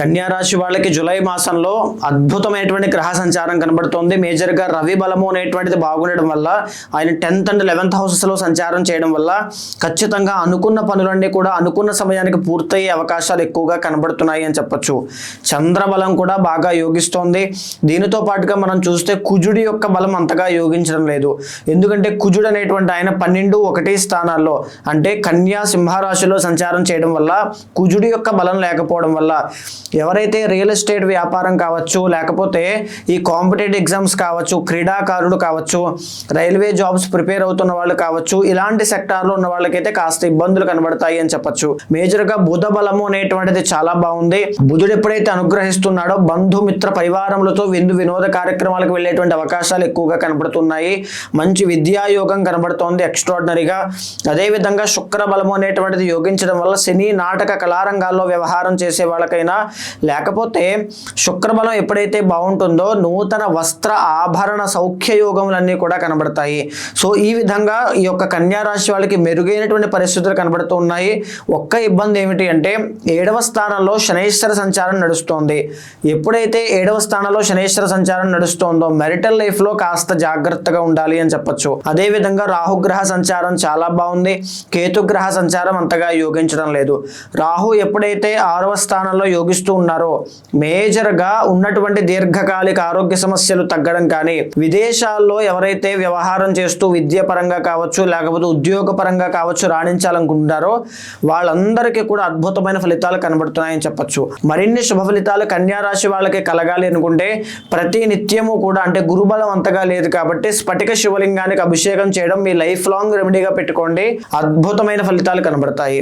కన్యా రాశి వాళ్ళకి జూలై మాసంలో అద్భుతమైనటువంటి గ్రహ సంచారం కనబడుతోంది. మేజర్గా రవి బలము అనేటువంటిది బాగుండడం వల్ల, ఆయన 10th and 11th హౌసెస్లో సంచారం చేయడం వల్ల ఖచ్చితంగా అనుకున్న పనులన్నీ కూడా అనుకున్న సమయానికి పూర్తయ్యే అవకాశాలు ఎక్కువగా కనబడుతున్నాయి అని చెప్పొచ్చు. చంద్రబలం కూడా బాగా యోగిస్తోంది. దీనితో పాటుగా మనం చూస్తే కుజుడి యొక్క బలం అంతగా యోగించడం లేదు. ఎందుకంటే కుజుడు అనేటువంటి ఆయన 12, 1 స్థానాల్లో అంటే కన్యా సింహరాశిలో సంచారం చేయడం వల్ల కుజుడి యొక్క బలం లేకపోవడం వల్ల ఎవరైతే రియల్ ఎస్టేట్ వ్యాపారం కావచ్చు, లేకపోతే ఈ కాంపిటేటివ్ ఎగ్జామ్స్ కావచ్చు, క్రీడాకారులు కావచ్చు, రైల్వే జాబ్స్ ప్రిపేర్ అవుతున్న వాళ్ళు కావచ్చు, ఇలాంటి సెక్టార్లో ఉన్న వాళ్ళకైతే కాస్త ఇబ్బందులు కనబడతాయి అని చెప్పొచ్చు. మేజర్గా బుధ బలము అనేటువంటిది చాలా బాగుంది. బుధుడు ఎప్పుడైతే అనుగ్రహిస్తున్నాడో బంధుమిత్ర పరివారములతో వినోద కార్యక్రమాలకు వెళ్ళేటువంటి అవకాశాలు ఎక్కువగా కనబడుతున్నాయి. మంచి విద్యాయోగం కనబడుతోంది ఎక్స్ట్రాడినరీగా. అదేవిధంగా శుక్ర బలము అనేటువంటిది యోగించడం వల్ల సినీ నాటక కళారంగాల్లో వ్యవహారం చేసే వాళ్ళకైనా, లేకపోతే శుక్రబలం ఎప్పుడైతే బాగుంటుందో నూతన వస్త్ర ఆభరణ సౌఖ్య యోగములన్నీ కూడా కనబడతాయి. సో ఈ విధంగా ఈ యొక్క కన్యా రాశి వాళ్ళకి మెరుగైనటువంటి పరిస్థితులు కనబడుతూ ఉన్నాయి. ఒక్క ఇబ్బంది ఏమిటి అంటే 7వ స్థానంలో శనైశ్వర సంచారం నడుస్తోంది. ఎప్పుడైతే 7వ స్థానంలో శనైశ్వర సంచారం నడుస్తోందో మెరిటల్ లైఫ్లో కాస్త జాగ్రత్తగా ఉండాలి అని చెప్పొచ్చు. అదేవిధంగా రాహుగ్రహ సంచారం చాలా బాగుంది. కేతుగ్రహ సంచారం అంతగా యోగించడం లేదు. రాహు ఎప్పుడైతే 6వ స్థానంలో యోగిస్తూ ఉన్నారో మేజర్గా ఉన్నటువంటి దీర్ఘకాలిక ఆరోగ్య సమస్యలు తగ్గడం కానీ, విదేశాల్లో ఎవరైతే వ్యవహారం చేస్తూ విద్యాపరంగా కావచ్చు, లేకపోతే ఉద్యోగ పరంగా కావచ్చు రాణించాలనుకుంటున్నారో వాళ్ళందరికీ కూడా అద్భుతమైన ఫలితాలు కనబడుతున్నాయని చెప్పొచ్చు. మరిన్ని శుభ ఫలితాలు కన్యా రాశి వాళ్ళకి కలగాలి అనుకుంటే ప్రతి నిత్యము కూడా, అంటే గురుబలం అంతగా లేదు కాబట్టి స్ఫటిక శివలింగానికి అభిషేకం చేయడం మీ లైఫ్ లాంగ్ రెమెడీగా పెట్టుకోండి. అద్భుతమైన ఫలితాలు కనబడతాయి.